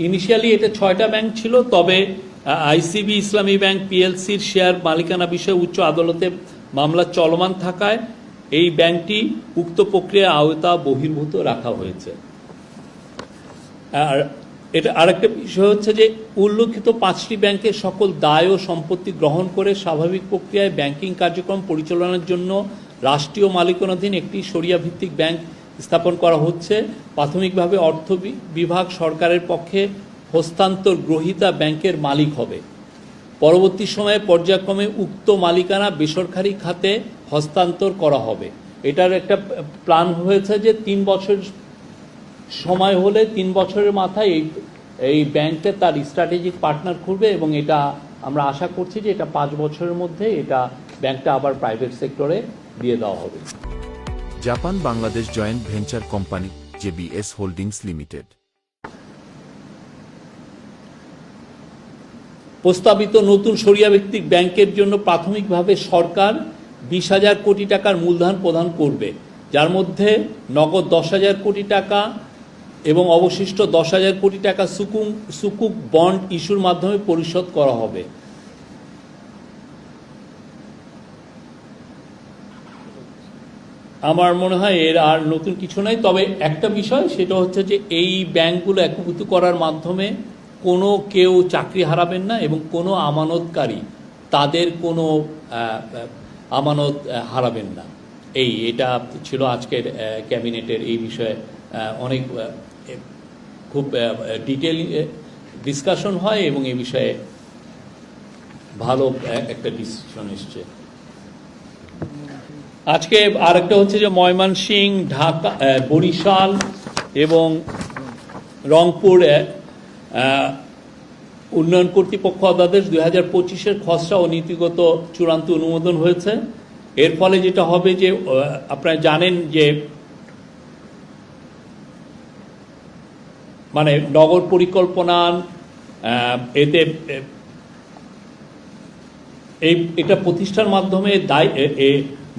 Initially এটা 6টা bank ছিল, তবে আইসিবি ইসলামী ব্যাংক পিএলসির শেয়ার মালিকানা বিষয়ে উচ্চ আদালতে মামলা চলমান থাকায় এই ব্যাংকটি উক্ত প্রক্রিয়া আওতা বহির্ভূত রাখা হয়েছে। আর এটা আরেকটা বিষয় হচ্ছে যে উল্লেখিত 5টি ব্যাংকের সকল দায় ও সম্পত্তি গ্রহণ করে স্বাভাবিক প্রক্রিয়ায় ব্যাংকিং কার্যক্রম পরিচালনার জন্য রাষ্ট্রীয় মালিকানাধীন একটি শরিয়া ভিত্তিক ব্যাংক স্থাপন করা হচ্ছে। প্রাথমিকভাবে অর্থ বিভাগ সরকারের পক্ষে হস্তান্তর গ্রহীতা ব্যাংকের মালিক হবে। পরবর্তী সময়ে পর্যায়ক্রমে উক্ত মালিকানা বেসরকারি খাতে হস্তান্তর করা হবে। এটার একটা প্ল্যান হয়েছে যে 3 বছর সময় হলে 3 বছরের মাথায় এই ব্যাংকটা তার স্ট্র্যাটেজিক পার্টনার খুলবে, এবং এটা আমরা আশা করছি যে এটা 5 বছরের মধ্যে এটা ব্যাংকটা আবার প্রাইভেট সেক্টরে দিয়ে দেওয়া হবে। Japan Bangladesh joint venture company JBS holdings limited প্রস্তাবিত নতুন শরিয়া ভিত্তিক ব্যাংকের জন্য প্রাথমিকভাবে সরকার 20,000 কোটি টাকার মূলধন প্রদান করবে, যার মধ্যে নগদ 10,000 কোটি টাকা এবং অবশিষ্ট 10,000 কোটি টাকা সুকুক বন্ড ইস্যুর মাধ্যমে পরিশোধ করা হবে। আমার মনে হয় এর আর নতুন কিছু নাই, তবে একটা বিষয় সেটা হচ্ছে যে এই ব্যাংকগুলো একীভূত করার মাধ্যমে কোনো কেউ চাকরি হারাবেন না এবং কোনো আমানতকারী তাদের কোনো আমানত হারাবেন না। এটা ছিল আজকের ক্যাবিনেটের এই বিষয়ে অনেক খুব ডিটেল ডিসকাশন হয় এবং এই বিষয়ে ভালো একটা ডিসিশন এসছে। আজকে আরেকটা হচ্ছে যে ময়মনসিংহ, ঢাকা, বরিশাল এবং রংপুর উন্নয়ন কর্তৃপক্ষ অধ্যাদেশ 2025-এর খসড়া ও নীতিগত চূড়ান্ত অনুমোদন হয়েছে। এর ফলে যেটা হবে যে আপনারা জানেন যে মানে নগর পরিকল্পনা এতে এটা প্রতিষ্ঠার মাধ্যমে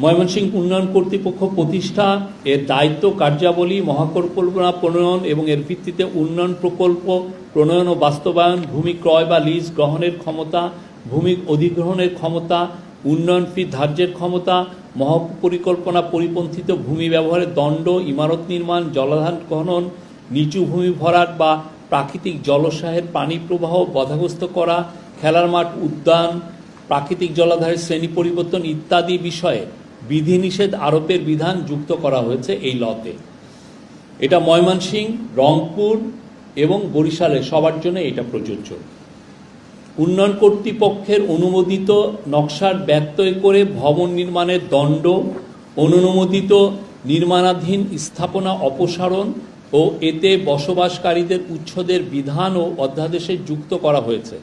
ময়মনসিংহ উন্নয়ন কর্তৃপক্ষ প্রতিষ্ঠা, এর দায়িত্ব, কার্যাবলী, মহাপরিকল্পনা প্রণয়ন এবং এর ভিত্তিতে উন্নয়ন প্রকল্প প্রণয়ন ও বাস্তবায়ন, ভূমি ক্রয় বা লিজ গ্রহণের ক্ষমতা, ভূমি অধিগ্রহণের ক্ষমতা, উন্নয়ন ফি ধার্যের ক্ষমতা, মহাপরিকল্পনা পরিপন্থিত ভূমি ব্যবহারের দণ্ড, ইমারত নির্মাণ, জলাধার খনন, নিচু ভূমি ভরাট বা প্রাকৃতিক জলাশয়ের পানি প্রবাহ বাধাগ্রস্ত করা, খেলার মাঠ, উদ্যান, প্রাকৃতিক জলাধারের শ্রেণী পরিবর্তন ইত্যাদি বিষয়ে বিধিনিষেধ আরোপের বিধান যুক্ত করা হয়েছে এই লতে। এটা ময়মনসিংহ, রংপুর এবং বরিশালে সবার জন্য এটা প্রযোজ্য। উন্নয়ন কর্তৃপক্ষের অনুমোদিত নকশার ব্যত্যয় করে ভবন নির্মাণের দণ্ড, অনুমোদিত নির্মাণাধীন স্থাপনা অপসারণ ও এতে বসবাসকারীদের উচ্ছেদের বিধান ও অধ্যাদেশে যুক্ত করা হয়েছে।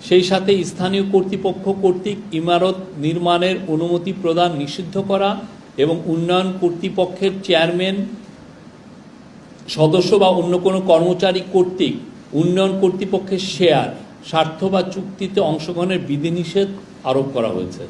সেই সাথে স্থানীয় কর্তৃপক্ষ কর্তৃক ইমারত নির্মাণের অনুমতি প্রদান নিষিদ্ধ করা এবং উন্নয়ন কর্তৃপক্ষের চেয়ারম্যান, সদস্য বা অন্য কোনো কর্মচারী কর্তৃক উন্নয়ন কর্তৃপক্ষের শেয়ার, স্বার্থ বা চুক্তিতে অংশগ্রহণের বিধিনিষেধ আরোপ করা হয়েছে।